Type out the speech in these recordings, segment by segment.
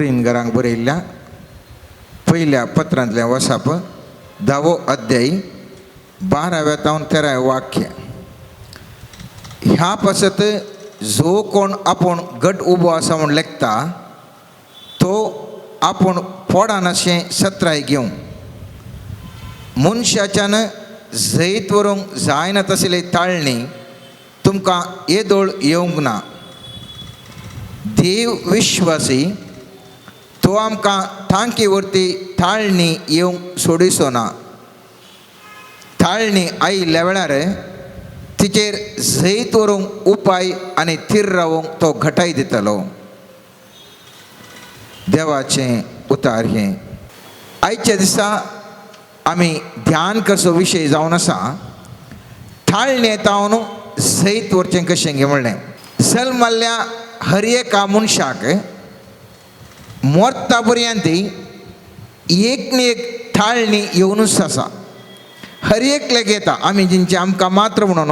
कुरिनगरांक बरयल्ल्या पहिल्या पत्रांतलें वसाप 10वो अध्याय 12व्या तावन 13वें वाक्य. ह्या पासत जो कोण आपूण गट उबो आसा म्हूण लेखता तो आपूण फोडान अशें सत्राय घेवं. मनशाच्यान जैत व्हरूंक जायना तसली ताळणी तुमकां येदोळ येवंक ना. देव विश्वासी तो आमकां टांकी व्हरती ताळणी येवंक सोडिचो ना. ताळणी आयिल्ल्या वेळार तिचेर जैत व्हरूंक उपाय आनी थीर रावंक तो घटाय दितलो. देवाचें उतार हें. आयच्या दिसा आमी ध्यान करचो विशय जावन आसा ताळणी येता न्हू जैत व्हरचें कशें गे म्हणलें. जल्माल्ल्या हर एका मनशाक मोरता पर्यंत एक न्ही एक ताळणी येवनूच आसा. हर एकल्याक येता. आमी जेंचे आमकां मात्र म्हणून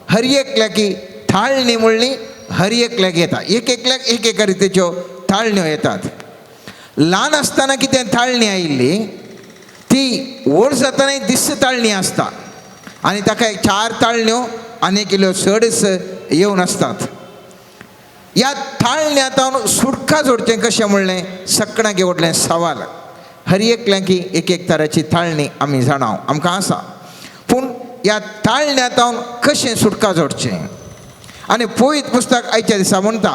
हर एकल्याक की ताळणी म्हणली हर एकल्याक येता. एक एकल्याक एक एका रितीच्यो ताळण्यो येतात. ल्हान आसतना कितें ताळणी आयिल्ली ती व्हड जाताना दिस ताळणी आसता आनी ताका 4 ताळण्यो आनी किल्ल्यो चडच येवन आसतात. ह्या ताळण्यांत सुटका जोडचें कशें म्हणलें सगळ्यांक व्हडलें सवाल. हर एकल्याक एक एक तराची ताळणी आमी जाणाव आमकां आसा. पूण ह्या ताळण्यांत कशें सुटका जोडचें. आनी पवित्र पुस्तक आयच्या दिसा म्हणटा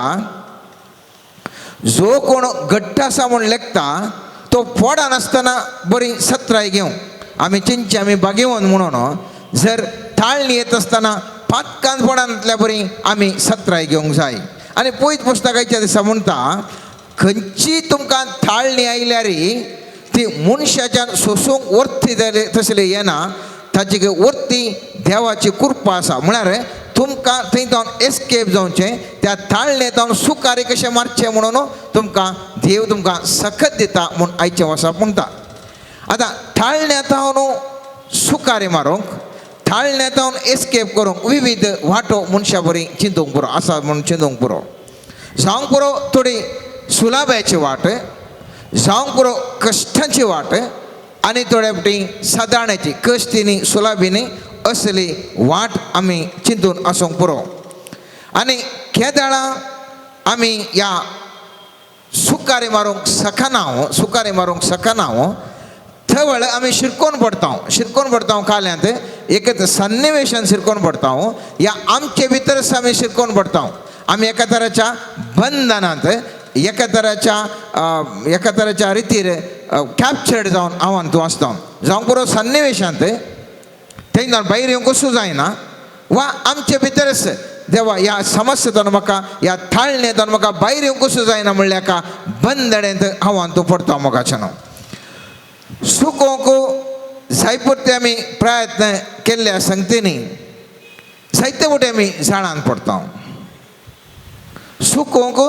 जो कोण घट्ट आसा म्हूण लेखता तो फोडान आसतना बरी सत्राय घेवं. आमी चिंचे आमी बागेवन म्हणून जर ताळणी येत आसतना पातकान फोडांतल्या बरी आमी सत्राय घेवंक जाय. आनी पवित्र पुस्तकाच्या दिसा म्हणटा खंयची तुमकां ताळणी आयल्यार ती मनशाच्यान सोसूंक वर्ती तसले येना. ताची वर्ती देवाची कृपा आसा. म्हळ्यार तुमकां थंय एस्केप जावचें त्या ताळणेंत सुकारे कशें मारचें म्हणून तुमकां देव तुमकां सखत दिता म्हूण आयच्या वर्सा म्हणटा. आतां ताळण्यांत सुकारे मारूंक ताळण्यांत एस्केप करूंक विविध वाटो मनशा बरी चिंतूंक पुरो आसा म्हूण चिंतूंक पुरो. जावंक पुरो थोडी सुलाभाची वाट, जावंक पुरो कश्टाची वाट आनी थोड्या फावटी सादारणाची कश्टीनी सुलाभीनी असली वाट आमी चिंतून आसूंक पुरो. आनी केदाळा आमी ह्या सुकारे मारूंक सकना थवळ आमी शिरकोन पडटा काल्यांत एक सन्निवेशान शिरकोन पडटा. ह्या आमचे भितरच आमी शिरकोन पडटा. आमी एका तराच्या बंधनांत एका तराच्या रितीर कॅप्चर्ड जावन हांवान तूं आसता. जावंक पुरो सन्निवेशांत थंय भायर येवंक कसो जायना वा आमचे भितरच देवा ह्या समस्येतून म्हाका ह्या ताळणेंतून म्हाका भायर येवंक कसो जायना म्हणल्यार एका बंदडेंत हांवान तूं पडटा. मोगाच्यान सुकोवंक जाय पुरते आमी प्रयत्न केल्ल्या संगतीनी जायते फावटी आमी झाडान पडटा. सुकोवंक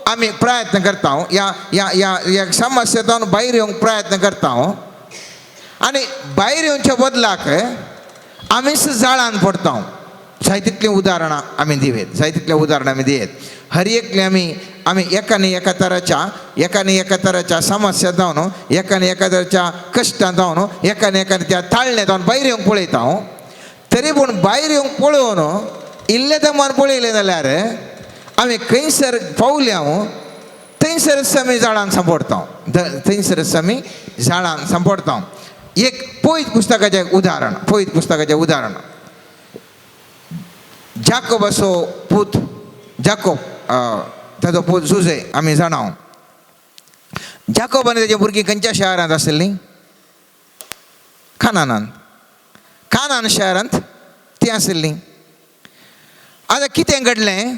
आमी प्रयत्न करता ह्या समस्येतून भायर येवंक प्रयत्न करता आनी भायर येवच्या बदलाक आमीच जाळान पडटा. जाय तितलीं उदाहरणां आमी दियेत. हर एकले आमी एका तराच्या समस्या जावन एका तराच्या कश्टांत जावन एका त्या ताळण्यांत भायर येवंक पळयता. तरी पूण भायर येवंक पळोवन इल्ले दमान पळयलें जाल्यार आमी खंयसर पावल्या थंयसरच आमी झाडान सांपडटा. एक पवित्र पुस्तकाचें उदाहरण जाकोबाचो पूत जाकोब ताचो पूत जुजे आमी जाणाव. जाकोब आनी ताची भुरगीं खंयच्या शहरांत आशिल्लीं? कानान शहरांत ती आशिल्लीं. आतां कितें घडलें?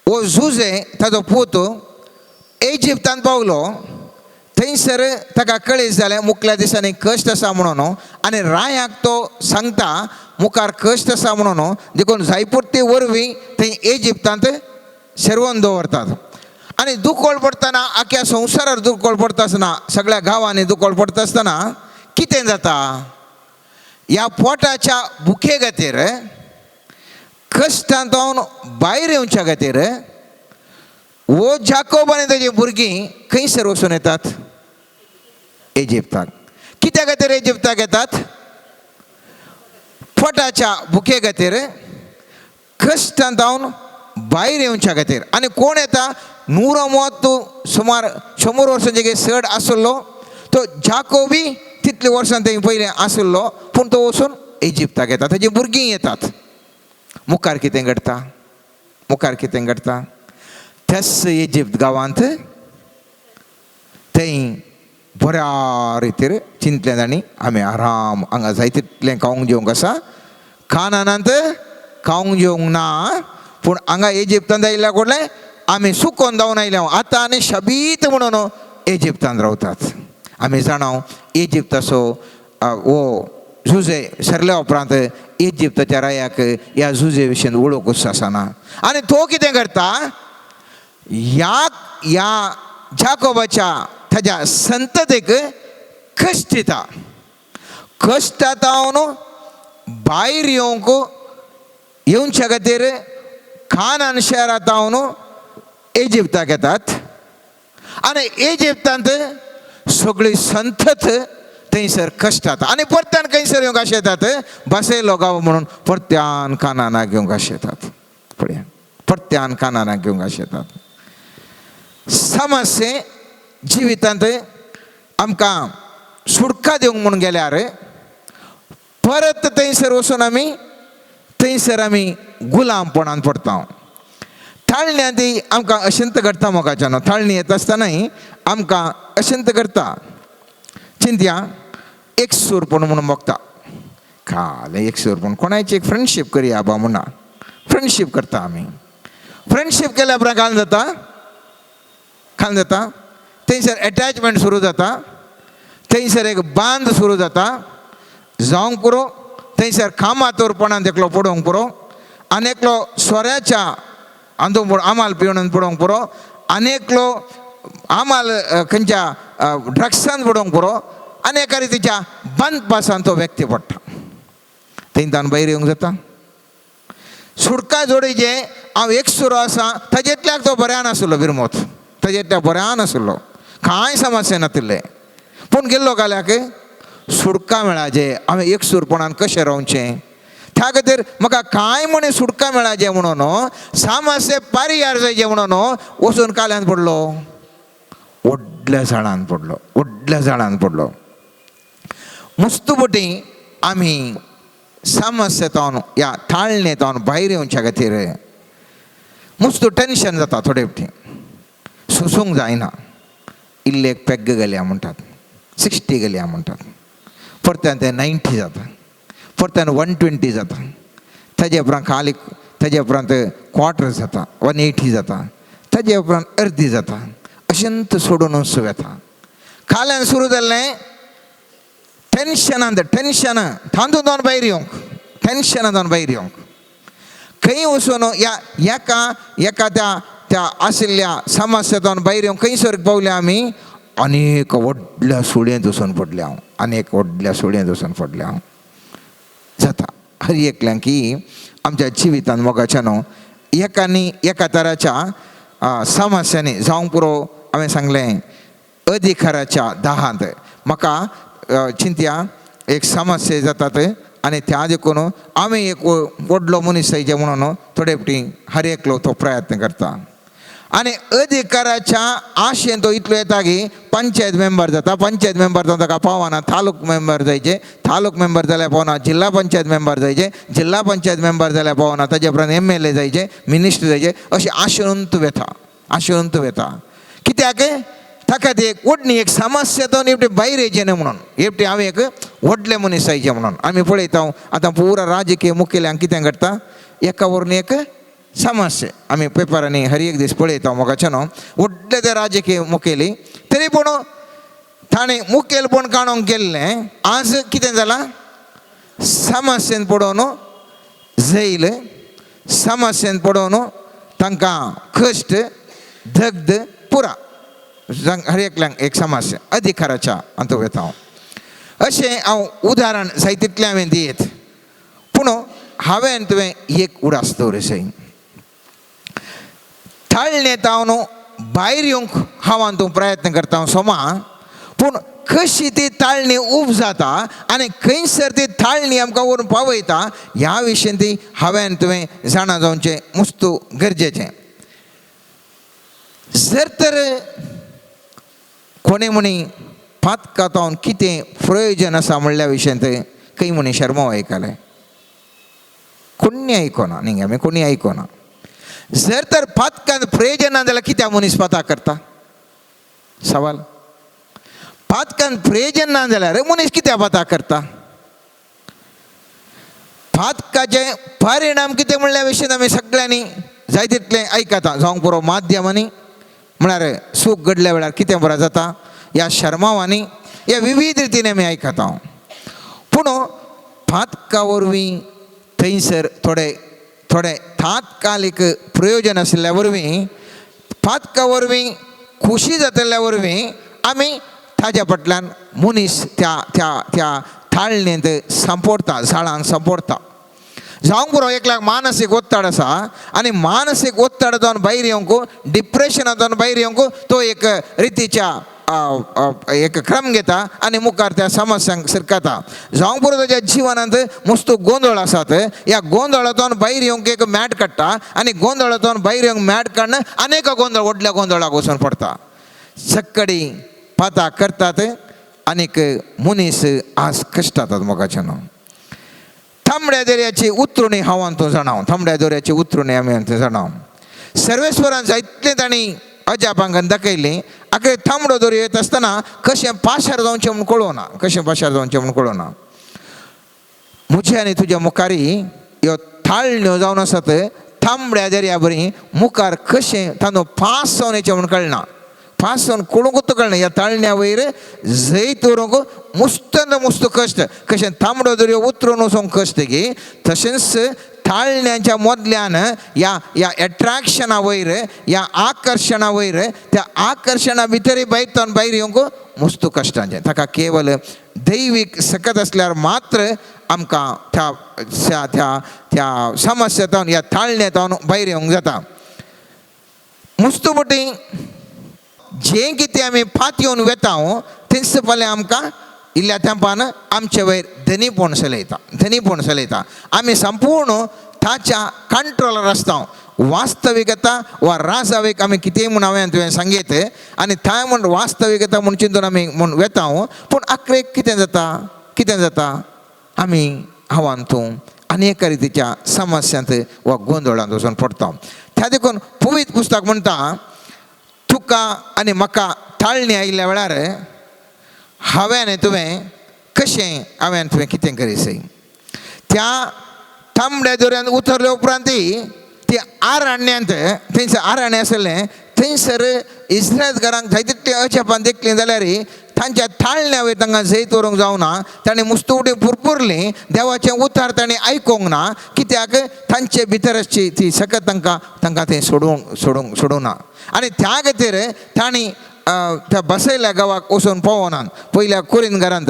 हो जुजे ताचो पूत इजिप्तांत पावलो. थंयसर ताका कळीत जालें मुखल्या दिसांनी कश्ट आसा म्हणून आनी रायांक तो सांगता मुखार कश्ट आसा म्हणून देखून जायपुरती वरवीं थंय इजिप्तांत शेरवोन दवरतात. आनी दुखोळ पडटना आख्या संवसारार दुखोळ पडटा आसतना सगळ्या गांवांनी दुखोळ पडटा आसतना कितें जाता? ह्या पोटाच्या भुके खातीर कश्टांतून भायर येवच्या खातीर वो जाकोब आनी तेजी भुरगीं खंयसर वचून येतात? इजिप्ताक. कित्या खातीर इजिप्ताक येतात? पोटाच्या भुके खातीर, कश्टांत जावन भायर येवच्या खातीर. आनी कोण येता? 130 सुमार 100 वर्सांचे चड आसलो तो जाकोबी तितले वर्सां थंय पयलीं आसलो, पूण तो वचून इजिप्ताक येता. तेजी भुरगीं येतात. मुखार कितें घडटा? मुखार कितें घडटा? त्याच इजिप्त गांवांत थंय बऱ्या रितीर चिंतलें तांणी, आमी आराम हांगा जाय तितलें खावंक जेवंक आसा. कानानांत खावंक जेवंक ना, पूण हांगा इजिप्तांत आयिल्ल्या कडलें आमी सुकोन जावन आयल्या. आतां आनी शाबीत म्हणून इजिप्तांत रावतात. आमी जाणाव इजिप्ताचो वो झुजे सरल्या उपरांत इजिप्ताच्या रायाक ह्या झुजे विशीं वळखूच आसना. आनी तो कितें करता? ह्या जाकोबाच्या ताच्या संततेक कश्ट दिता. कश्टांत जावन भायर येवच्या खातीर कानान शारांत जावन इजिप्ताक येतात. आनी इजिप्तांत सगळी संतत थंयसर कश्ट जाता. आनी परत्यान खंयसर येवंक अशें येतात? बसयलो गांव म्हणून परत्यान कानानाक घेवंक अशें येतात. पळया, परत्यान कानानाक घेवंक अशें येतात. समस्ये जिवितांत आमकां सुडका दिवंक म्हणून गेल्यार परत थंयसर वचून आमी गुलामपणान पडटा. थाळण्या ती आमकां अशंत घडटा. मोगाच्यान थाळणी येता आसतनाय आमकां अशंत घडटा. चिंतया, एक सूरपण म्हणून मोगता. काल एक सूरपण कोणाची एक फ्रेंडशीप करया बा म्हणा. फ्रेंडशीप करता आमी. फ्रेंडशीप केल्या उपरांत काल जाता थंयसर एटॅचमेंट सुरू जाता. थंयसर एक बांद सुरू जाता. जावंक पुरो थंयसर कामातोरपणान एकलो पडोवंक पुरो, आनी एकलो सोऱ्याच्या आंदोंक पुरो आमाल पिवून पडोवंक पुरो, आनी एकलो आमाल खंयच्या ड्रग्सान पडोवंक पुरो, आनी एका रितीच्या बंद पासान तो व्यक्ती पडटा. थंयच्यान भायर येवंक जाता. सुडका जोडीचे हांव एक सुरो आसा ताजेतल्याक तो बऱ्यान आसलो बिरमोत. ताजेतल्या बऱ्यान आसलो, कांय समस्या नासले. पूण गेल्लो काल्याक सुडका मेळाचे. हांवें एक सुरपणान कशें रावचें? त्या खातीर म्हाका कांय म्हणे सुडका मेळाचे म्हणून समस्या पारियार जायचे म्हणून वचून काल्यान पडलो. व्हडल्या झाडान पडलो. मुस्तुबटी आमी समस्येंतून ह्या थाळणेंतून भायर येवच्या खातीर मुस्तू टेन्शन जाता. थोडे फावटी सोसूंक जायना. इल्ले एक पेग गेल्या म्हणटात, 60 गेल्या म्हणटात. परत्यान ते 90 जाता. परत्यान 120 जाता. ताजे उपरांत क्वार्टर जाता, 180 जाता. ताजे उपरांत अर्दी जाता. अशंत सोडून येता. काल्यान सुरू जाल्लें टेन्शनान थांदून जावन भायर येवंक. टेन्शनान जावन भायर येवंक. खंय वचून एका त्या आशिल्ल्या समस्येतून भायर येवंक खंयसर पावले आमी? अनेक व्हडल्या सुडयेंत वचून पडले हांव. जाता हर एकल्यांक की आमच्या जिवितांत मोगाच्यान एका तराच्या समस्यांनी जावंक पुरो. हांवें सांगलें अधिकाराच्या दाहांत म्हाका चिंतया एक समस्या जातात आनी त्या देखून आमी एक व्हडलो मनीस जायचे म्हणून थोडे फावटी हर एकलो तो प्रयत्न करता. आनी अधिकाराच्या आशेन तो इतलो येता की पंचायत मेंबर जाता. पंचायत मेंबर जावन ताका पावना तालूक मेंबर जायचे. तालूक मेंबर जाल्यार पावना जिल्हा पंचायत मेंबर जायचे. जिल्हा पंचायत मेंबर जाल्यार पावना ताजे उपरांत MLA जायचे, मिनिस्टर जायचे. अशें आशेंत वेता. कित्याक ताका ती एक व्हडली एक समस्येतून एवढे भायर येयचे न्हय म्हणून. एवढे हांवें एक व्हडले मनीस जायचे म्हणून. आमी पळयता आतां पुरा राजकीय मुखेल्यांक कितें घडटा? एका वरून एक समस्या आमी पेपरांनी हर एक दीस पळयता. मोगाच्यान व्हडले ते राजकीय मुखेली तरी पूण ताणें मुखेलपण काडूंक गेल्लें आज कितें जालां? समस्येन पडोवन जैल, समस्येन पडोवन तांकां कश्ट, दग्ध पुरा हर एकल्यांक एक समस्या अधिकाराच्या अंत वेता हांव. अशें हांव उदाहरण जाय तितलें हांवें दियेत. पूण हांवें तुवें एक उडास दवरसय. थाळणेंत हांव भायर येवंक हांव तूं प्रयत्न करता सोमा पूण कशी ती ताळणी उब जाता आनी खंयसर ती ताळणी आमकां व्हरून पावयता ह्या विशयी ती हांवें तुवें जाणा जावचें मुस्तू गरजेचें. जर तर कोणी म्हणी पातकातावन कितें प्रयोजन आसा म्हणल्या विशयंत खंय म्हणी शर्मा आयकलें कोणी आयकोना न्ही आमी कोणी आयकोना. जर तर पातकांत प्रयोजन ना जाल्यार कित्याक मनीस पाताक करता सवाल. पातकांत प्रयोजन ना जाल्यार मनीस कित्याक पाताक करता. पातकाचे परिणाम कितें म्हणल्या विशयी आमी सगळ्यांनी जाय तितलें आयकता जावंक पुरो माध्यमांनी म्हळ्यार सूख घडल्या वेळार कितें बरें जाता ह्या शर्मावांनी ह्या विविध रितीन आमी आयकता. पूण पातका वरवीं थंयसर थोडे थोडे तात्कालीक प्रयोजन आशिल्ल्या वरवीं पातका वरवीं खुशी जातल्या वरवीं आमी ताज्या फाटल्यान मनीस त्या त्या त्या ताळणेंत सांपोडटा झाडांक सांपोडटा. जावंक पुरो एकल्याक मानसीक ओत्ताड आसा आनी मानसीक ओत्ताडांतून भायर येवंक डिप्रेशनांतून भायर येवंक तो एक रितीच्या एक क्रम घेता आनी मुखार त्या समस्यांक शिरकता. जावंक पुरो ताच्या जिवनांत मस्तो गोंदळ आसात ह्या गोंदळांतून भायर येवंक एक मॅट काडटा आनी गोंदळांतून भायर येवंक मॅट काडून अनेक गोंदळ व्हडल्या गोंदळाक वचून पडटा. सक्कडी पाता करतात आनीक मनीस आज कश्टातात मोगाचे न्हू. तांबड्या दर्याची उतरुणी हांव तूं जाणाव तांबड्या दर्याची उतरुणी आमी जाणाव. सर्वेस्वरान जायतलें तांणी अजापांक दाखयली आखरे तांबडो दर्यो येत आसतना कशें पाशार जावचें म्हूण कळोना कशें पाशार जावचें म्हूण कळोना. म्हजे आनी तुज्या मुखारी ह्यो ताळण्यो जावन आसात तांबड्या दर्या बरी मुखार कशें तांदूळ पास जावन येचें म्हूण कळना. पास जावन कोणूच कळना ह्या ताळण्या वयर जैत व्हरूंक मुस्त कश्ट कशें तांबडो दर्यो उतरून वचोंक कश्ट गे तशेंच ताळण्यांच्या मदल्यान ह्या एट्रॅक्शना वयर ह्या आकर्शणा वयर त्या आकर्शणा भितर भायर येवंक मस्त कश्टाचें. ताका केवल दैवीक सकत आसल्यार मात्र आमकां त्या त्या त्या समस्येंतून ह्या ताळण्यांतून भायर येवंक जाता. मुस्तुबटी जें कितें आमी पातयेवन वेता थंयच फाल्यां आमकां इल्ल्या तेंपान आमचे वयर धनीपण चलयता. आमी संपूर्ण ताच्या कंट्रोलार आसता. वास्तविकता वा राजवीक आमी कितेंय म्हूण हांवें तुवें सांगीत आनी थंय म्हूण वास्तविकता म्हूण चिंतून आमी म्हूण वेता. पूण आखरेक कितें जाता आमी हांवान तूं अनेक रितीच्या समस्यांत वा गोंदळांत वचून पडटा. त्या देखून पवित्र पुस्तक म्हणटा तुका आनी म्हाका ताळणी आयिल्ल्या वेळार हांवें तुवें कितें करीसय. त्या तांबड्या दर्यांत उतरले उपरांत ती आरण्यांत थंयसर आरण्य आसलें थंयसर इस्रायलकारांक जाय तितलें अजापान देखलीं जाल्यार तांच्या ताळण्या वयर तांकां जैत व्हरूंक जावना. ताणें मुस्तुवटी पुरपुरलीं देवाचें उतार ताणें आयकूंक ना कित्याक तांचे भितर आसची ती सकत तांकां थंय सोडूंक ना. आनी त्या खातीर तांणी त्या बसयल्या गांवाक वचून पावनात. पयल्या कुरिंथकारांत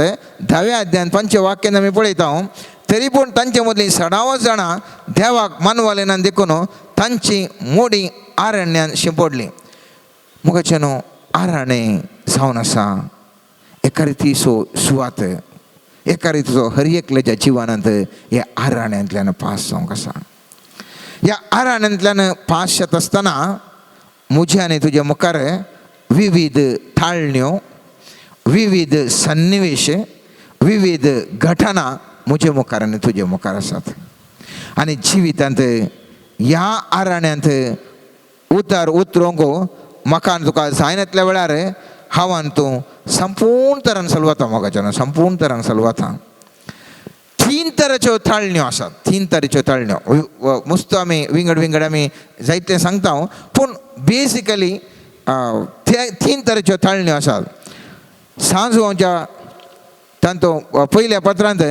10व्या अध्यायान 5 वाक्यान आमी पळयता तरी पूण तांचे मदलीं 16 जाणां देवाक मानवालेनान देखून तांची मोडी आरण्यांत शिंपडली. मुखाचे न्हू आरण्य जावन आसा एका रितीचो सुवात एका रितीचो हर एकल्याच्या जिवनांत ह्या आरण्यांतल्यान पास जावंक आसा. ह्या आरण्यांतल्यान पास जाता आसतना म्हजे आनी तुजे मुखार विविध ताळण्यो विविध सन्निवेश विविध घटना म्हजे मुखार आनी तुजे मुखार आसात. आनी जिवितांत ह्या आरण्यांत उतरूंक म्हाका तुका जायनातल्या वेळार हांवान तूं संपूर्ण तरान चलवता मोगाच्यान संपूर्ण तरान चलवता. 3 तरेच्यो ताळण्यो आसात 3 तरेच्यो ताळण्यो मस्त आमी विंगड आमी जायते सांगता. पूण बेसिकली 3 तरेच्यो ताळण्यो आसात. सांजवांच्या तांतो पयल्या पत्रांत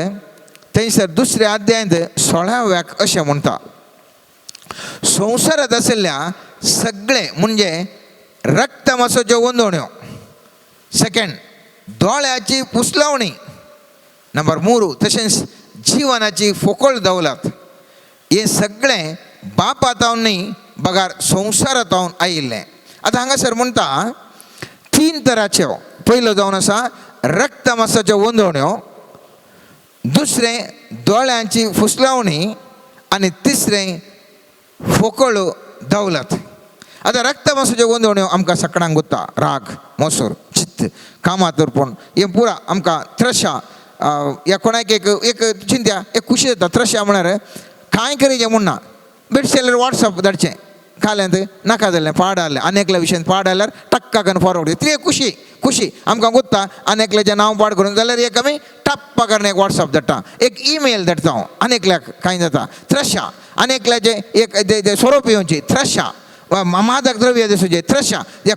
थंयसर 2ऱ्या अध्यायांत 16व्याक अशें म्हणटा संवसारांत आशिल्ल्या सगळे म्हणजे रक्त मांसाच्यो वंदोण्यो. सेकंड दोळ्याची पुसलावणी. नंबर 3 तशेंच जिवनाची फोकोळ दौलत. हे सगळें बापातावन न्ही बगार संवसारांतावन आयिल्लें आतां हांगासर म्हणटा 3 तरांच्यो. पयलो जावन आसा रक्तमांसाच्यो वंदवण्यो, दुसरें दोळ्यांची फुसलावणी आनी तिसरें फोकळ दौलत. आतां रक्तमांसाच्यो वंदवण्यो आमकां सकाळांक गुत्ता, राग, मोसूर, चित्त, कामातुरपण, हें पुरा आमकां त्रशा. ह्या कोणाक एक चिंत्या एक खुशी जाता. त्रशा म्हळ्यार कांय करीचें म्हूण ना, बेश्टें जाल्यार वॉट्सॅप धाडचें, खाल्यांत नाका जाल्लें पाड आहलें, आनेकल्या विशयान पाड आल्यार टक्का करून फॉरवर्ड ती खुशी. खुशी आमकां गुत्ता आनेकल्याचें नांव पाड करून जाल्यार एक आमी टप्पा करून एक वॉट्सॅप धाडटा, एक ईमेल धाडटा हांव आनेकल्याक कांय जाता. त्रशा आनेकल्याचें एक सोरोप येवची त्रशा, मादक द्रव्य दिसूचे त्रशा, ह्या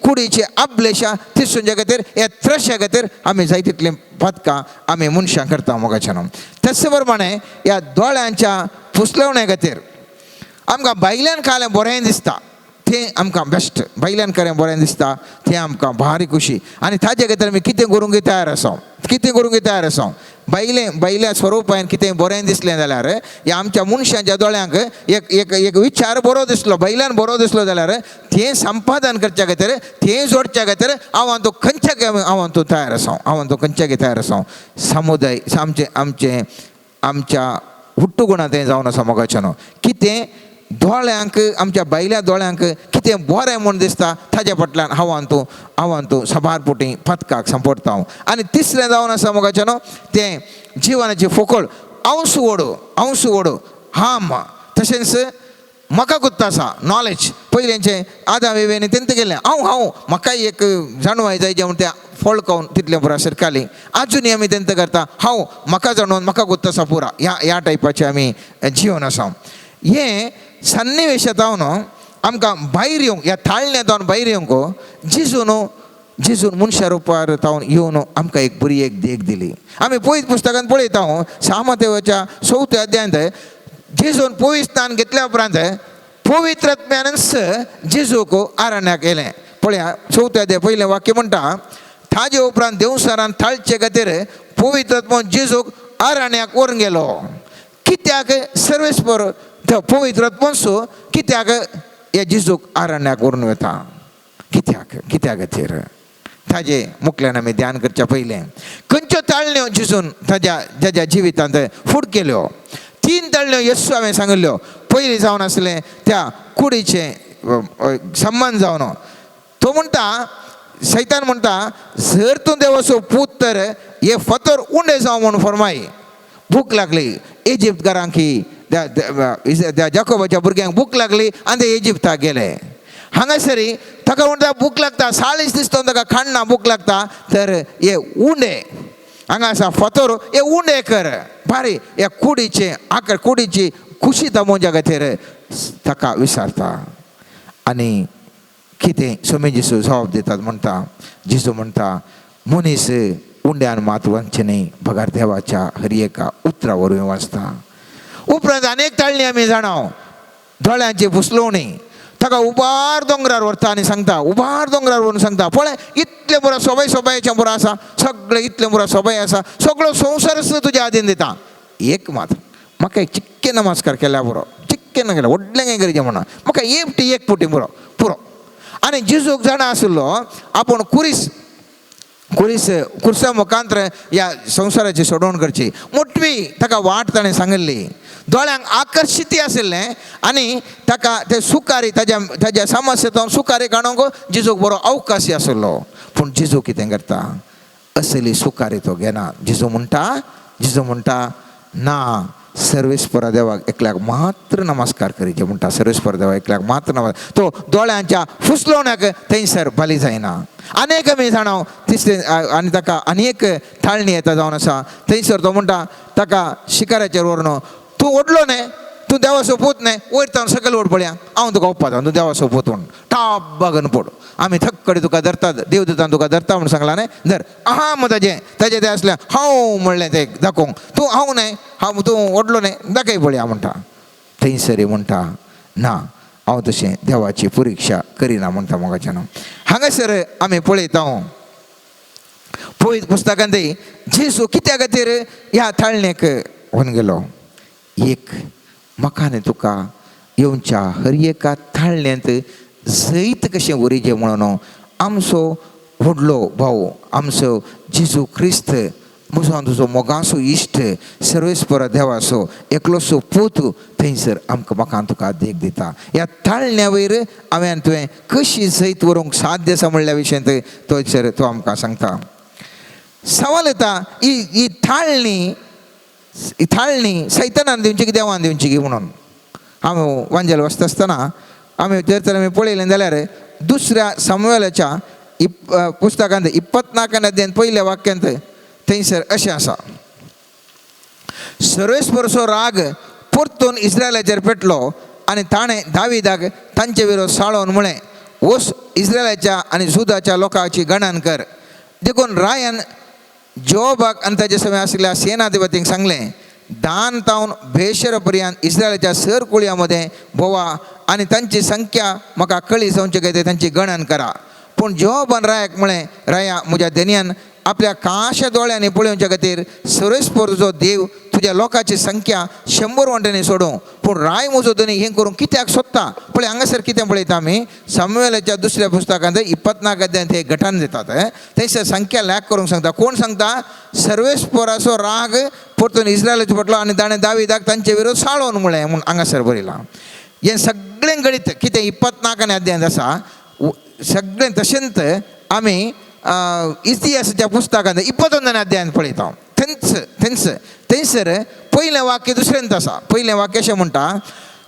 कुडीची अब्लेशा तिसूंचे खातीर ह्या त्रशा खातीर आमी जाय तितलीं पथकां आमी मनशां करता मोगाच्यान. तशे प्रमाणे ह्या दोळ्यांच्या फुसलवणे खातीर आमकां भायल्यान खालें बरें दिसता, तें आमकां बेस्ट. भायल्यान खरें बरें दिसता तें आमकां भारी खुशी. आनी ताजे खातीर आमी कितें करूंक तयार आसा, कितें करूंक तयार आसा. भायल्या स्वरुपान कितें बरें दिसलें जाल्यार ह्या आमच्या मनशांच्या दोळ्यांक एक विचार बरो दिसलो, भायल्यान बरो दिसलो जाल्यार तें संपादन करच्या खातीर, तें जोडच्या खातीर हांव तूं खंयच्याक हांव तूं तयार आसा, हांव तूं खंयच्याक तयार आसा. समुदाय आमच्या हुट्टुगुणां तें जावन आसा मोगाच्यान. कितें दोळ्यांक आमच्या भायल्या दोळ्यांक कितें बरें म्हूण दिसता ताजे फाटल्यान हांव तूं सबारपुटी पथकाक संपडटा हांव. आनी तिसरें जावन आसा मोगाच्यान तें जिवनाची फोकळ, अंसू ओडू हाम. तशेंच म्हाका गुत्त आसा नॉलेज. पयलींचें आदां वेवेनी तेंत गेलें हांव म्हाकाय एक जाणवाय जाय जें म्हण तें फोळकावन तितलें पुरा सरकाली. आजुनी आमी तेंत करता म्हाका जाणून म्हाका गुत्त आसा पुरा, ह्या टायपाचें आमी जिवन आसा. हें सन्निवेशांत हांव न्हू आमकां भायर येवंक, ह्या थाळण्यांत भायर येवंक जेजून मनशा रुपार तावन येवन आमकां एक बरी एक देख दिली. आमी पयत पुस्तकांत पळयता सा मत्तेवाच्या 4व्या अध्यायांत जेजून पवित्र स्नान घेतल्या उपरांत पवित्र आत्म्यानच जेजूक आरण्याक येलें. पळया 4व्या अध्याय पयलें वाक्य म्हणटा, ताजे उपरांत देवसरान थाळचे खातीर पवित्र आत्मो जेजूक आरण्याक व्हरून गेलो. कित्याक सर्वेस्पर पवित्र आत्मो कित्याक हे जेजूक आरण्याक व्हरून वता, कित्या खातीर ताजे मुखल्यान आमी ध्यान करच्या पयलें खंयच्यो ताळण्यो जेजून ताज्या जिवितांत फूट केल्यो. 3 ताळण्यो येसू हांवें सांगिल्ल्यो. पयलीं जावन आसलें त्या कुडीचें संबंद जावन तो म्हणटा, सैतान म्हणटा जर तूं देवाचो पूत तर हे फातर उंडे जावं म्हूण फरमाय. भूक लागली इजिप्तकारांक, त्या जाकोबाच्या भुरग्यांक भूक लागली आनी ते इजिप्ताक गेले. हांगासरी ताका म्हणटा भूक लागता, 40 दीस तो ताका खाणना भूक लागता, तर हे उंडे हांगा आसा फातर हे उंडे कर. भारी ह्या कुडीची खुशी तमोवच्या खातीर ताका विचारता. आनी कितें सोमी जेजू जबाब दितात म्हणटा, जेजू म्हणटा मनीस उंड्यान मात वचचें न्ही, भगार देवाच्या हरएका उतरावर वाचता. उपरांत अनेक ताळणी आमी जाणाव, दोळ्यांची फुसलवणी. ताका उबार दोंगरार व्हरता आनी सांगता, उबार दोंगरार व्हरून सांगता पळय इतलें पुरो सोबायेचें पुरो आसा, सगळें इतलें पुरो सोबाय आसा, सगळो संवसारच तुज्या हातीन दिता. एक मात म्हाका एक चिक्के नमस्कार केल्या पुरो, चिक्के न केल्या व्हडलें कांय गरजे म्हणना, म्हाका एक पुटी पुरो. आनी जेजूक जाणा आसलो आपूण कुर्सा मुखांतर ह्या संवसाराची सोडवण करची. मोटवी ताका वाट ताणें सांगिल्ली. दोळ्यांक आकर्शीत आशिल्लें आनी ताका ते सुखारी ताज्या समस्येंतून सुखारी काडूंक जेजूक बरो अवकाश आशिल्लो. पूण जेजू कितें करता, असली सुखारी तो घेना. जेजू म्हणटा ना, सर्वेस्परा देवाक एकल्याक मात्र नमस्कार करीचे म्हणटा. सर्वेस्पर देवाक एकल्याक मात्र नमस्कार. तो दोळ्यांच्या फुसलवण्याक थंयसर बली जायना. अनेक आमी जाणाव तिसरे आनी ताका आनीक थाळणी येता जावन आसा. थंयसर तो म्हणटा ताका शिकाराचेर व्हरून, तूं ओडलो न्ही, तूं देवाचो पूत न्ही, वयर तावन सकयल ओड पळया, हांव तुका ओप्पाता तूं देवाचो पूत म्हूण. टाप बागन पड. आमी थक्कडी तुका धरतात, देव दितान तुका धरता म्हूण सांगला न्ही, धर. ताजें तें आसलें हांव म्हणलें तें दाखोवंक, तूं हांव न्ही, तूं ओडलो न्ही, दाखय पळया म्हणटा. थंयसर म्हणटा ना, हांव तशें देवाची परिक्षा करिना म्हणटा मोगाच्यान. हांगासर आमी पळयता पळयत पुस्तकांत जेजू कित्या खातीर ह्या थाळणेक व्हरून गेलो. एक म्हाका आनी तुका येवच्या हर एका थाळण्यांत जैत कशें उरिजे म्हणून आमचो व्हडलो भाऊ आमचो जेजू क्रिस्त म्हजो तुजो मोगाचो इश्ट सर्वेस्पर देवाचो एकलोसो पोतू थंयसर आमकां म्हाका तुका देख दिता. ह्या ताळण्या वयर हांवें तुवें कशी जैत व्हरूंक साध्य आसा म्हणल्या विशयी थंयसर तो आमकां सांगता. सवाल येता ही थाळणी सैतानान दिवची की देवान दिवची की म्हणून. हांव वांजेल वचता आसतना तर आमी पळयलें जाल्यार दुसऱ्या सामुएलाच्या पुस्तकांत 24 अध्यायान पयल्या वाक्यांत थंयसर अशें आसा, सर्वेस्परचो राग परतून इस्रायलाचेर पेटलो आनी ताणें दाविदाक तांचे विरोध साळोवन म्हळें, वस इस्रायलाच्या आनी जुदाच्या लोकांची गणन कर. देखून रायान जोबाक आनी ताचे समेत आशिल्ल्या सेनाधिपतींक सांगलें, दान तावन बेशेर पर्यंत इस्रायलाच्या सर कुळयां मदें भोंवा आनी तांची संख्या म्हाका कळी जावचे खातीर तांची गणन करा. पूण जोबान रायाक म्हळें, राया म्हज्या धन्यान आपल्या काश्या दोळ्यांनी पळोवच्या खातीर सर्वेस्पर तुजो देव तुज्या लोकांची संख्या 100 वंट्यांनी सोडूं. पूण राय म्हजो धनी हें करूंक कित्याक सोदता. पळय हांगासर कितें पळयता आमी सामुएलाच्या दुसऱ्या पुस्तकांत 24 अध्यायान हे घटन दितात. थंयसर संख्या लॅक करूंक सांगता. कोण सांगता? सर्वेस्पराचो राग परतून इस्रायलाचो पडलो आनी ताणें दाविदाक तांचे विरोध साळोवन म्हळें म्हूण हांगासर बरयलां. हें सगळें गणित कितें 24 अध्यायान आसा सगळें तशेंच आमी इतिहासाच्या पुस्तकांत 21 अध्यायान पळयता. थंयसर पयलें वाक्य दुसऱ्यांत आसा. पयलें वाक्य अशें म्हणटा,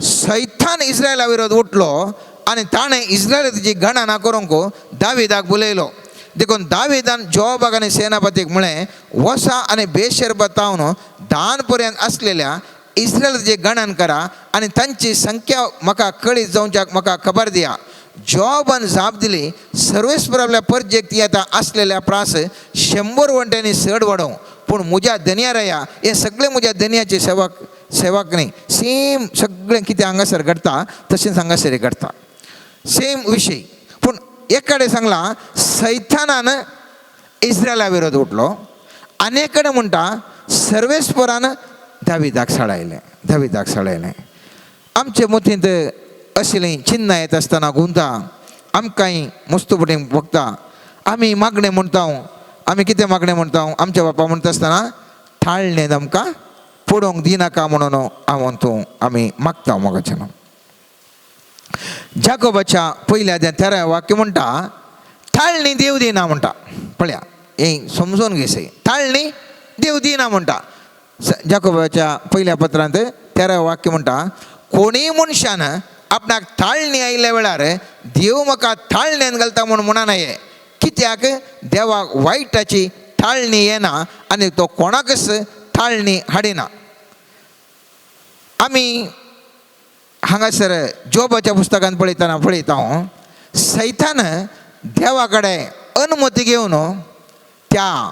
सैतान इस्रायला विरोध उठलो आनी ताणें इस्रायलाची गणना करूंक दाविदाक बुलयलो. देखून दाविदान जोबाक आनी सेनापतीक म्हळें, वसा आनी बेशेर बतावन दान पर्यंत आसलेल्या इस्रायलाची गणन करा आनी तांची संख्या म्हाका कळीत जावच्याक म्हाका खबर दिया. जॉबान जाप दिली, सर्वेस्पर आपल्या परजेक ती येता असलेल्या प्रास 100 वंट्यांनी चड वाडोवं. पूण म्हज्या धन्या राया हे सगळे म्हज्या धन्याचे सेवक न्ही. सेम सगळें कितें हांगासर घडटा तशेंच हांगासर घडटा, सेम विशय. पूण एक कडेन सांगलां सैतानान इस्रायला विरोध उठलो, आनी एक कडेन म्हणटा सर्वेस्परान दाविदाक साळयलें. आमचे मतींत असलें चिन्ह येत आसतना गुंता आमकांय मस्तपटीन बघता. आमी मागणें म्हणटा, आमी कितें मागणें म्हणटा? आमच्या बापा म्हणटा आसतना थाळणें आमकां पडोवंक दिनाका म्हणून हांव तूं आमी मागता मोगाचें. जाकोबाच्या पयल्या अध्यायान 13 वाक्य म्हणटा, थाळणी देव दिना म्हणटा. पळया हें समजून घेसे, थाळणी देव दिना म्हणटा. जाकोबाच्या पयल्या पत्रांत 13 वाक्य म्हणटा, कोणी मनशान आपणाक थाळणी आयिल्ल्या वेळार देव म्हाका थाळण्यान घालता म्हूण म्हणा नये. कित्याक देवाक वायटाची थाळणी येना आनी तो कोणाकच थाळणी हाडिना. आमी हांगासर जोबाच्या पुस्तकांत पळयता सैतान देवा कडेन अनुमती घेवन त्या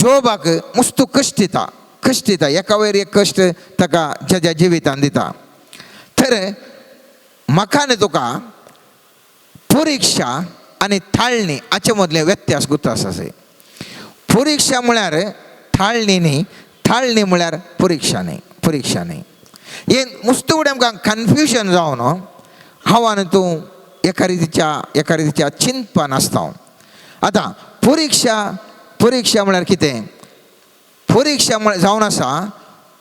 जोबाक मस्त कश्ट दिता एका वयर एक कश्ट ताका ज्या जिवितान दिता. तर म्हाका आनी तुका परीक्षा आनी थाळणी हाचे मदले व्यत्यास गुतास आसा. परीक्षा म्हळ्यार थाळणी न्ही, थाळणी म्हळ्यार परीक्षा न्ही. हे मस्त फुडें आमकां कन्फ्युजन जावन हांव आनी तूं एका रितीच्या चिंतपान आसता. आतां परीक्षा म्हळ्यार कितें? परीक्षा जावन आसा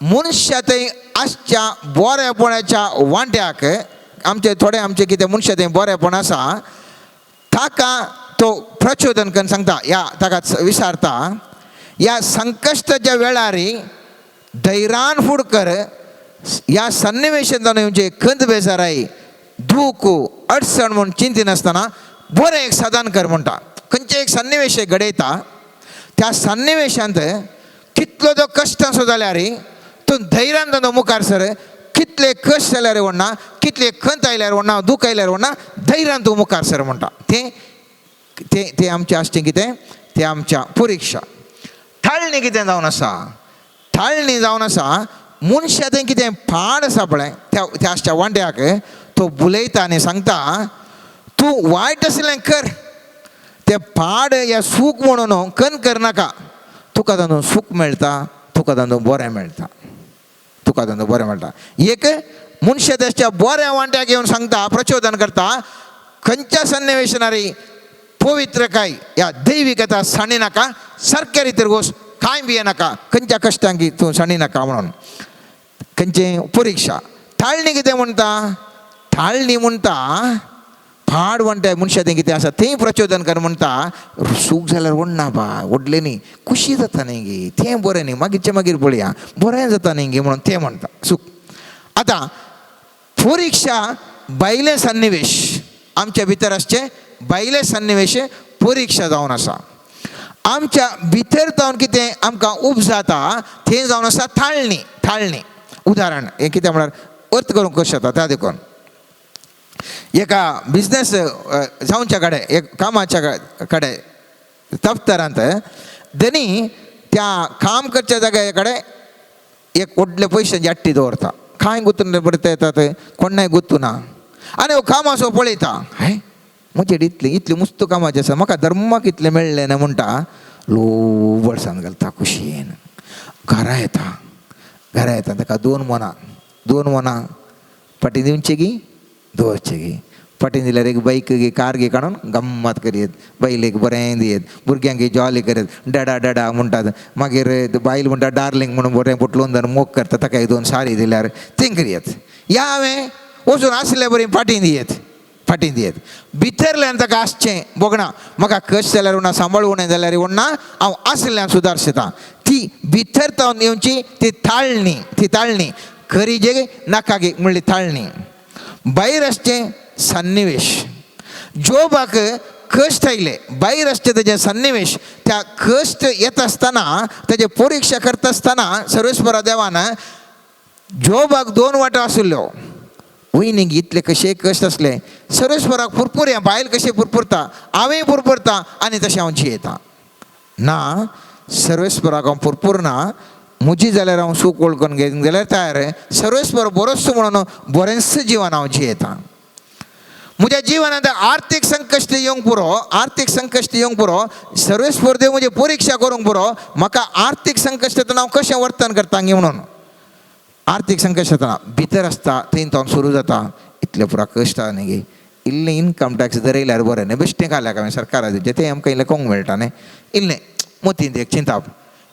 मनशा थंय आसच्या बरेपणाच्या वांट्याक आमचे कितें मनशा थंय बरेपण आसा ताका तो प्रचोदन करून सांगता. ताका विचारता, ह्या संकश्टाच्या वेळार धैर्यान फुड कर. ह्या सन्निवेशांत येवचे खंत बेजाराय दूख अडचण म्हूण चिंती नासतना बरें एक सदान कर म्हणटा. खंयचे एक सन्निवेश घडयता, त्या सन्निवेशांत कितलो जो कश्ट आसो जाल्यार तूं धैर्यान ताजो मुखार सर. कितले कश्ट जाल्यार म्हणना, कितले खंत आयल्यार म्हणना, दूख आयल्यार म्हणना, धैर्यान तूं मुखार सर म्हणटा. ते आमचें आसचें कितें? तें आमच्या परीक्षा. थाळणी कितें जावन आसा? थाळणी जावन आसा मनशा थंय कितें पाड आसा पळय त्या आसच्या वांट्याक तो बुलयता आनी सांगता, तूं वायट आसलें कर, तें पाड या सूख म्हणून कन करनाका. तुका तातूंत सूख मेळटा, तुका तातूंत बरें मेळटा. एक मनशा त्याच्या बऱ्या वांट्याक येवन सांगता, प्रचोदन करता, खंयच्या सन्निवेशनारी पवित्र काय या दैविकता साणी नाका सारक्या रितीर गोस कांय बी नाका खंयच्या कश्टांकी तूं साणी नाका म्हणून खंयचे परीक्षा थाळणी कितें म्हणटा थाळणी म्हणटा फाड म्हणटा मनशां तें कितें आसा तें प्रचोदन कर म्हणटा सूख जाल्यार ओडना बा ओडले न्ही खुशी जाता न्ही गे तें बरें न्ही मागीरचें मागीर पळया बरें जाता न्ही गे म्हणून तें म्हणटा सूख. आतां परीक्षा बायले सन्निवेश आमच्या भितर आसचे बायले सन्निवेश परीक्षा जावन आसा. आमच्या भितर जावन कितें आमकां उब जाता तें जावन आसा थाळणी थाळणी. उदाहरण हें कितें म्हळ्यार अर्थ करूंक कशें जाता त्या देखून एका बिझनेस जावच्या कडेन एक कामाच्या कडेन दफ्तरांत तेणी त्या काम करच्या जाग्या कडेन एक व्हडले पयशांची आट्टी दवरता कांय गुंतून पडटा येतात कोणाय गुंतू ना आनी हो काम असो पळयता हाय म्हजें इतलें मुस्त कामाचें आसा म्हाका धर्माक इतलें मेळ्ळें ना म्हणटा लो वर्सान घालता खुशयेन घरा येता ताका दोन मनां फाटीं दिवचे गी दवरचे गी फाटीं दिल्यार एक बायक गे कार गे काडून गम्मत करीत बायलेक बरें दियत भुरग्यांक जॉली करीत डडा डडा म्हणटात मागीर बायल म्हणटा डार्लिंग म्हणून बरें पुटलून धरून मोग करता ताका एक दोन साडी दिल्यार तें करियत या हांवें वचून आसलें बरें फाटीं दियत भितरल्यान ताका आसचें बोगणा म्हाका कश जाल्यार उरना सांबाळूं जाल्यार उरना हांव आसल्यान सुदारता ती भितर जावन येवची ती ताळणी खरी जे नाका गे म्हणली ताळणी. भायर आसचें सन्निवेश जोबाक कश्ट आयले भायर आसचे तेजे सन्निवेश त्या कश्ट येता आसतना तेजे परीक्षा करता आसतना सर्वेस्परा देवान जोबाक दोन वाटो आशिल्ल्यो वयनीक इतले कशे कश्ट आसले सर्वेस्पराक पुरपुरया बायल कशें पुरपुरता हांवें पुरपुरता आनी तशें हांव जियेता ना सर्वेस्पराक हांव पुरपुरना म्हजी जाल्यार हांव सूख वळखून घेतले जाल्यार तयार सर्वेस्पर बरोच म्हणून बरेंच जिवन हांव जियेता. म्हज्या जिवनांत आर्थीक संकश्ट येवंक पुरो सर्वेस्पर देव म्हजी परीक्षा करूंक पुरो म्हाका आर्थीक संकश्ट येतना हांव कशें वर्तन करता गे म्हणून आर्थीक संकश्ट येतना भितर आसता थंय तो सुरू जाता इतले पुरा कश्ट आहा न्ही गे इल्लें इनकम टॅक्स धरयल्यार बरें न्ही बेश्टें काडल्यार हांवें सरकारा दिवचें तें आमकां इल्लें कोंक मेळटा न्ही इल्लें मोतीन एक चिंताप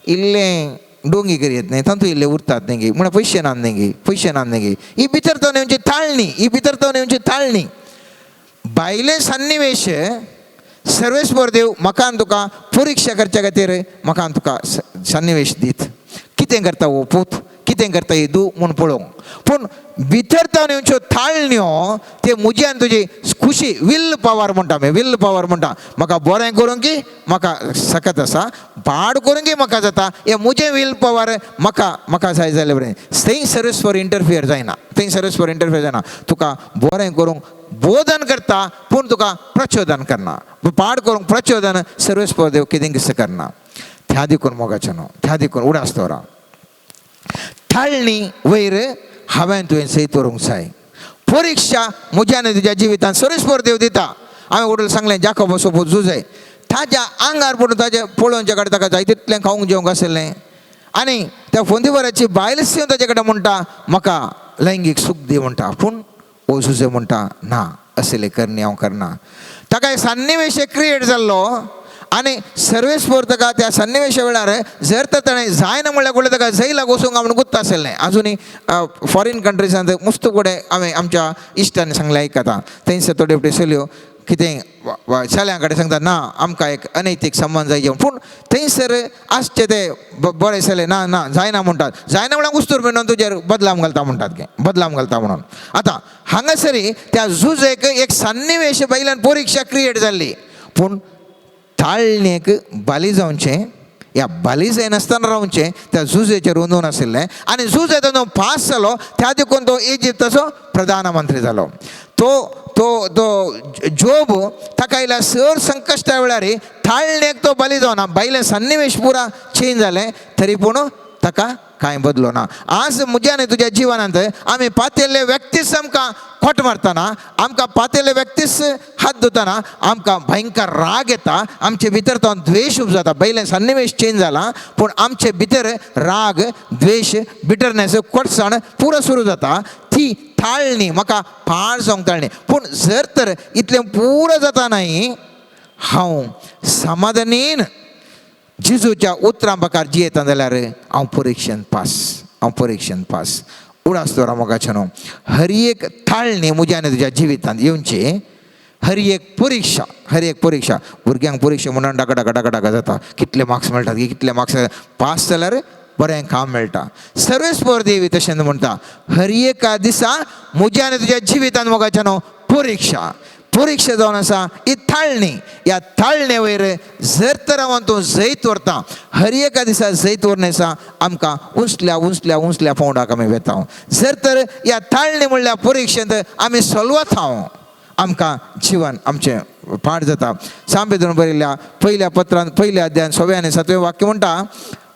इल्लें डोंगी करीत न्ही तातूंत इल्ले उरतात न्ही गे म्हळ्यार पयशे नात न्ही गे ही भितर तो नेवची थाळणी भायले सन्निवेश सर्वेस्पर देव म्हाका आनी तुका परीक्षा करच्या खातीर म्हाका आनी तुका सन्निवेश दीत कितें करता हो पूत कितें करता ही दू म्हूण पळोवंक पूण भितर जावन येवच्यो थाळण्यो ते म्हजी आनी तुजी खुशी विल पावर म्हणटा म्हाका बरें करूंक की म्हाका सकत आसा पाड करूंक की म्हाका जाता हें म्हजें विल पावर म्हाका जाय जाल्यार बरें थंय सर्वेस्पर इंटरफियर जायना तुका बरें करूंक बोधन करता पूण तुका प्रचोदन करना पाड करूंक प्रचोदन सर्वेस्पर देव कितें कितें करना त्या देखून मोगाचें न्हू त्या देखून उडास दवरा थाळणी वयर हांवें तुवें सयत व्हरूंक जाय परीक्षा म्हज्या आनी तुज्या जिवितांत सर्वेस्पर देव दिता हांवें वडील सांगलें जाकोब सोबत झुजय ताज्या आंगार पडून ताजे पळोवचे कडेन ताका जाय तितलें खावंक जेवंक आसलें आनी त्या फोंदीवराची बायल सिंह ताजे कडेन म्हणटा म्हाका लैंगीक सूख दी म्हणटा पूण ओ झुजय म्हणटा ना असलें करनी हांव करना ताका एक सन्निवेश क्रिएट जाल्लो आनी सर्वेस्पर ताका त्या सन्निवेशा वेळार जर तर ताणें जायना म्हणल्यार फुडें ताका जैलाक वचूंक हांव गुत्त आसलें आजुनी फॉरेन कंट्रीजांत मस्त कडेन हांवें आमच्या इश्टांनी सांगलें आयकता थंयसर थोड्यो फावटी चलयो कितें चल्यां कडेन सांगता ना आमकां एक अनैतीक संबंद जाय जेवण पूण थंयसर आसचे ते बरें चले ना जायना म्हणटात जायना म्हळ्यार उस्तूर म्हणून तुजेर बदलाम घालता म्हणून आतां हांगासरी त्या झुजेक एक सन्निवेश बायल्यान परीक्षा क्रिएट जाल्ली पूण थाळणेक बाली जावचें ह्या बाली जायनासतना रावचें त्या झुजेचेर उंदून आशिल्लें आनी झूज येता पास जालो त्या देखून तो इजिप्ताचो प्रधानमंत्री जालो तो जोब ताका आयल्या सर संकश्टा वेळार थाळणेक तो बली जावना बायलें सन्निवेश पुरा चेंज जालें तरी पूण ताका कांय बदलो ना. आज म्हज्या आनी तुज्या जिवनांत आमी पातेल्ले व्यक्तीस आमकां खोट मारतना, आमकां पातेल्ले व्यक्तीस हात धुतना आमकां भयंकर राग येता, आमचे भितर तो द्वेश उब जाता. पयलें सन्निवेश चेंज जाला पूण आमचे भितर राग, द्वेश, बिटरनेस, खोटसाण पुरो सुरू जाता. ती थाळणी म्हाका पाड जावंक ताळणी. पूण जर तर इतलें पुरो जाता न्हय, हांव समाधानीन जेजूच्या उतरां प्रकार जियेता जाल्यार हांव परीक्षेंत पास. उडास दवरा मोगाच्या न्हू. हर एक थाळणी म्हज्या आनी तुज्या जिवितांत येवची. हर एक परीक्षा भुरग्यांक परीक्षा म्हणून डाका जाता. कितले मार्क्स मेळटात, कितले मार्क्स पास जाल्यार बरें काम मेळटा. सर्वेस्पर देवी तशें म्हणटा, हर एका दिसा म्हज्या आनी तुज्या जिवितांत मोगाच्या न्हू परीक्षा जावन आसा ही थाळणी. ह्या थाळणे वयर जर तर हांव तूं जैत व्हरता, हर एका दिसा जैत व्हरनेसा आमकां उंचल्या पावंडाक आमी वेता. जर तर ह्या थाळणी म्हणल्या परीक्षेंत आमी सोलवत आमकां जिवन आमचें पाड जाता. सांबेदून बरयल्ल्या पयल्या पत्रांत पयल्या अध्यायान 6वें आनी 7वें वाक्य म्हणटा,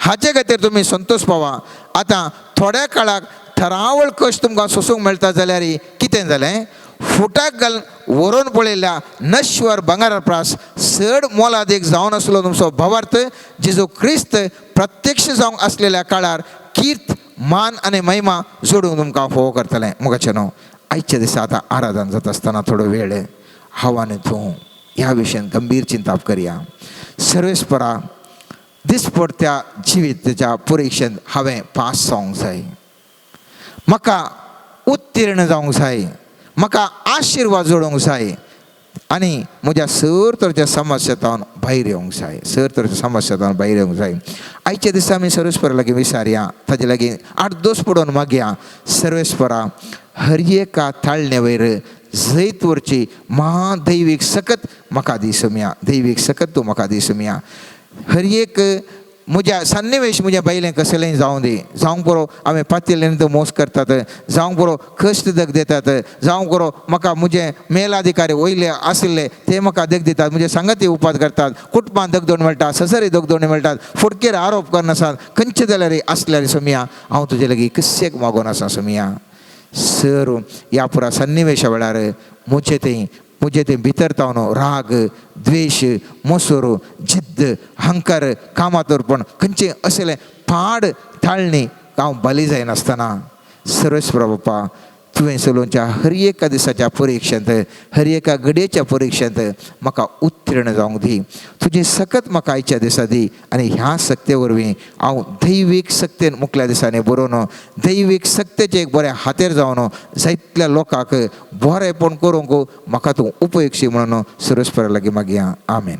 हाचे खातीर तुमी संतोश पावा. आतां थोड्या काळाक थरावळ कश्ट तुमकां सोसूंक मेळटा जाल्यार कितें जालें? फुटाक घालून व्हरून पळयल्या नश्वर भांगारा प्रास चड मोलादीक जावन आसलो तुमचो भवार्थ जेजू क्रिस्त प्रत्यक्ष जावंक आसलेल्या काळार कीर्त, मान आनी महिमा जोडूंक तुमकां फोव करतलें. मोगाचें न्हू. आयच्या दिसा आतां आराधन जाता आसतना थोडो वेळ हांव आनी तूं ह्या विशयान गंभीर चिंताप करया. सर्वेस्परा दिसपडत्या जिविताच्या परीक्षेंत हांवें पास जावंक जाय, म्हाका उत्तीर्ण जावंक जाय, म्हाका आशिर्वाद जोडूंक जाय आनी म्हज्या सर तरेच्या समस्यांतल्यान भायर येवंक जाय. आयच्या दिसा आमी सर्वेस्परा लागीं विचारया, ताजे लागीं 8 दोस पडोवन मागया. सर्वेस्परा, हर एका थाळणे वयर जैत व्हरची महादैवीक सकत म्हाका तूं म्हाका दिसुमिया. हर एक म्हज्या सन्निवेश म्हज्या बायलें कसलेंय जावं दी. जावंक बरो आमी पातेल्यांत मोस करतात, जावंक बरो कश्ट देग दितात, जावंक बरो म्हाका म्हजे मेलाधिकारी वयले आशिल्ले ते म्हाका देग दितात, म्हजे सांगाती उपाद करतात, कुटुंबांत दगदोड मेळटा, ससरी दगदोडी मेळटात, फुडकेर आरोप करनासात, खंयचे जाल्यार आसल्यार सुमिया हांव तुजे लागीं कशेंच मागोन आसा सुमिया. सर ह्या पुरा सन्निवेशा वेळार मुझे ते भितर तावन राग, द्वेष, मोसोर, जिद्द, अहंकार, कामातोरपण खंयचे असले पाड थाळणी हांव बली जायनासतना सर्वेस्पर बाप्पा तुवें चलोवच्या हर एका दिसाच्या परीक्षेंत, हर एका घडयेच्या परीक्षेंत म्हाका उत्तीर्ण जावंक दी. तुजें सकत म्हाका आयच्या दिसा दी आनी ह्या सक्ते वरवीं हांव दैवीक सक्तेन मुखल्या दिसांनी बरोवन दैवीक सक्तेचे एक बरें हातेर जावन जायतल्या लोकांक बरेंपण करूंक म्हाका तूं उपयोगशी म्हणून सर्वेस्परा लागीं मागया. आमेन.